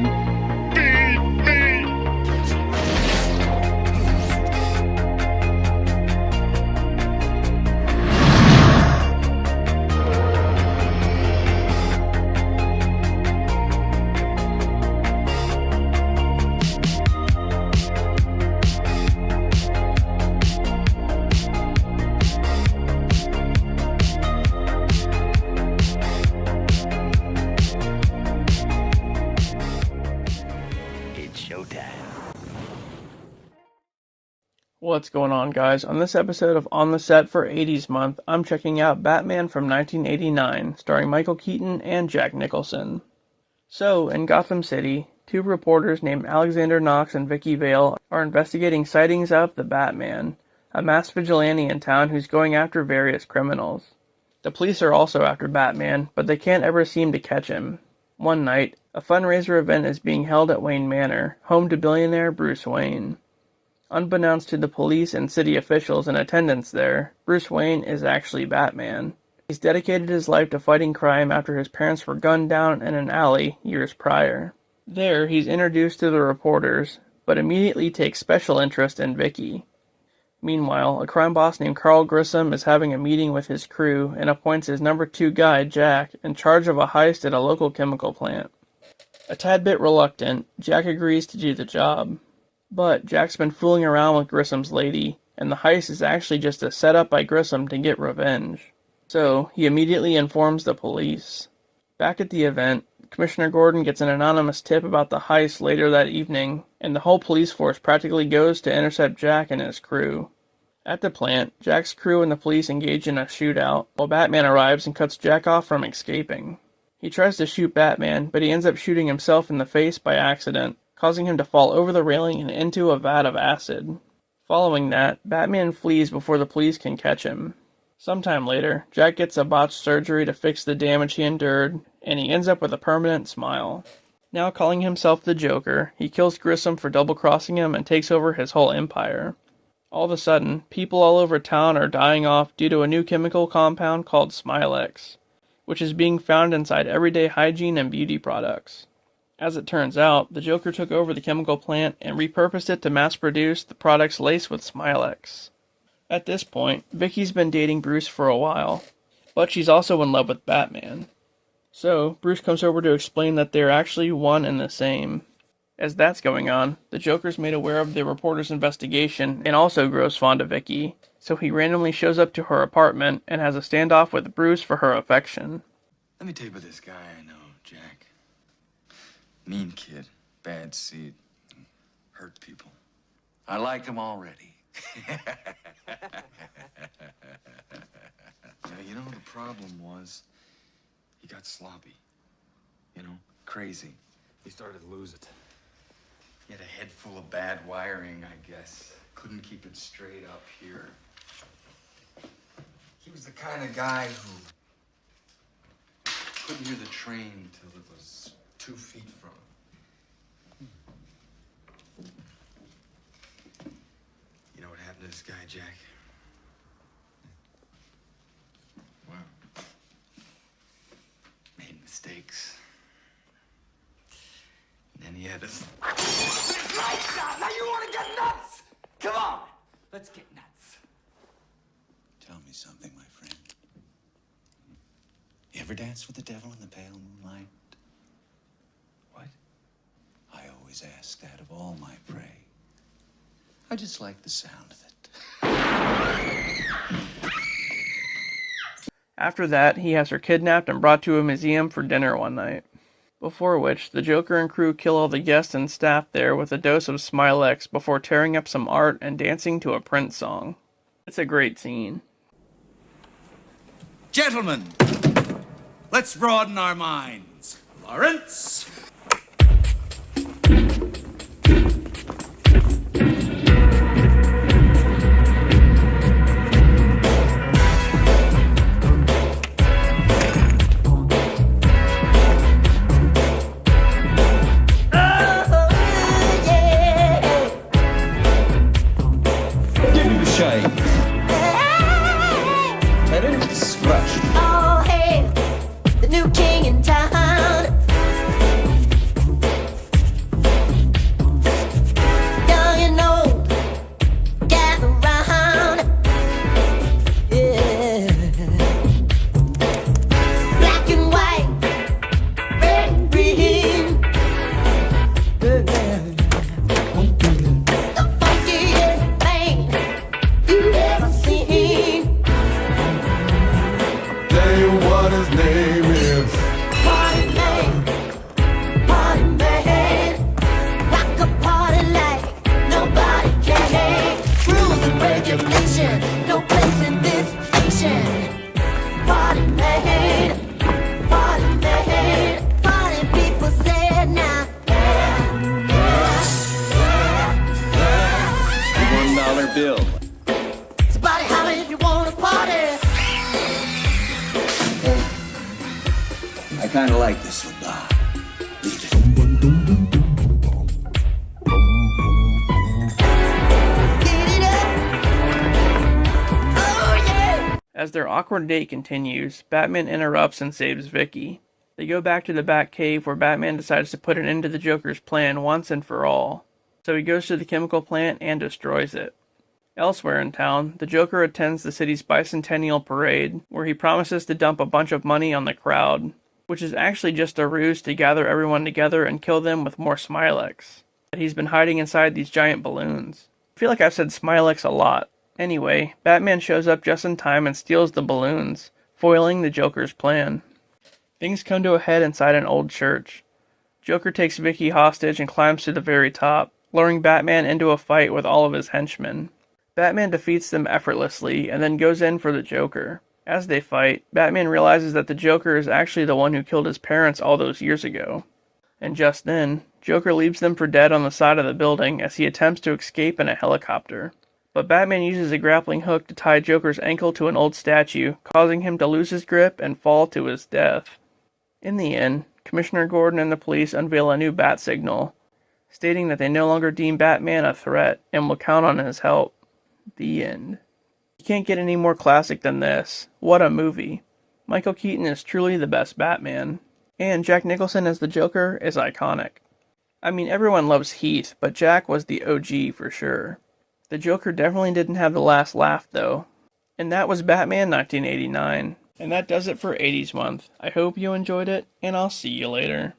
Batman. Feed me! What's going on, guys? On this episode of On the Set for 80s Month, I'm checking out Batman from 1989, starring Michael Keaton and Jack Nicholson. So, in Gotham City, two reporters named Alexander Knox and Vicky Vale are investigating sightings of the Batman, a masked vigilante in town who's going after various criminals. The police are also after Batman, but they can't ever seem to catch him. One night, a fundraiser event is being held at Wayne Manor, home to billionaire Bruce Wayne. Unbeknownst to the police and city officials in attendance there, Bruce Wayne is actually Batman. He's dedicated his life to fighting crime after his parents were gunned down in an alley years prior. There, he's introduced to the reporters, but immediately takes special interest in Vicky. Meanwhile, a crime boss named Carl Grissom is having a meeting with his crew and appoints his number 2 guy, Jack, in charge of a heist at a local chemical plant. A tad bit reluctant, Jack agrees to do the job. But Jack's been fooling around with Grissom's lady, and the heist is actually just a setup by Grissom to get revenge. So, he immediately informs the police. Back at the event, Commissioner Gordon gets an anonymous tip about the heist later that evening, and the whole police force practically goes to intercept Jack and his crew. At the plant, Jack's crew and the police engage in a shootout, while Batman arrives and cuts Jack off from escaping. He tries to shoot Batman, but he ends up shooting himself in the face by accident, causing him to fall over the railing and into a vat of acid. Following that, Batman flees before the police can catch him. Sometime later, Jack gets a botched surgery to fix the damage he endured, and he ends up with a permanent smile. Now calling himself the Joker, he kills Grissom for double-crossing him and takes over his whole empire. All of a sudden, people all over town are dying off due to a new chemical compound called Smilex, which is being found inside everyday hygiene and beauty products. As it turns out, the Joker took over the chemical plant and repurposed it to mass-produce the products laced with Smilex. At this point, Vicky's been dating Bruce for a while, but she's also in love with Batman. So, Bruce comes over to explain that they're actually one and the same. As that's going on, the Joker's made aware of the reporter's investigation and also grows fond of Vicky, so he randomly shows up to her apartment and has a standoff with Bruce for her affection. Let me tell you about this guy I know, Jack. Mean kid, bad seed, hurt people. I like him already. Yeah, you know, the problem was he got sloppy, crazy. He started to lose it. He had a head full of bad wiring, I guess. Couldn't keep it straight up here. He was the kind of guy who couldn't hear the train till it was 2 feet from him. You know what happened to this guy, Jack? Wow. Made mistakes. And then he had us. Lights out! Now you want to get nuts! Come on! Let's get nuts. Tell me something, my friend. You ever dance with the devil in the pale moonlight? What? I always ask that of all my prey. I just like the sound of it. After that, he has her kidnapped and brought to a museum for dinner one night. Before which, the Joker and crew kill all the guests and staff there with a dose of Smilex before tearing up some art and dancing to a Prince song. It's a great scene. Gentlemen, let's broaden our minds. Lawrence? kinda like this one, Bob. Leave it. As their awkward date continues, Batman interrupts and saves Vicky. They go back to the Batcave where Batman decides to put an end to the Joker's plan once and for all. So he goes to the chemical plant and destroys it. Elsewhere in town, the Joker attends the city's bicentennial parade, where he promises to dump a bunch of money on the crowd, which is actually just a ruse to gather everyone together and kill them with more Smilex. He's been hiding inside these giant balloons. I feel like I've said Smilex a lot. Anyway, Batman shows up just in time and steals the balloons, foiling the Joker's plan. Things come to a head inside an old church. Joker takes Vicky hostage and climbs to the very top, luring Batman into a fight with all of his henchmen. Batman defeats them effortlessly and then goes in for the Joker. As they fight, Batman realizes that the Joker is actually the one who killed his parents all those years ago. And just then, Joker leaves them for dead on the side of the building as he attempts to escape in a helicopter. But Batman uses a grappling hook to tie Joker's ankle to an old statue, causing him to lose his grip and fall to his death. In the end, Commissioner Gordon and the police unveil a new bat signal, stating that they no longer deem Batman a threat and will count on his help. The end. You can't get any more classic than this. What a movie. Michael Keaton is truly the best Batman. And Jack Nicholson as the Joker is iconic. I mean, everyone loves Heath, but Jack was the OG for sure. The Joker definitely didn't have the last laugh, though. And that was Batman 1989. And that does it for 80s month. I hope you enjoyed it, and I'll see you later.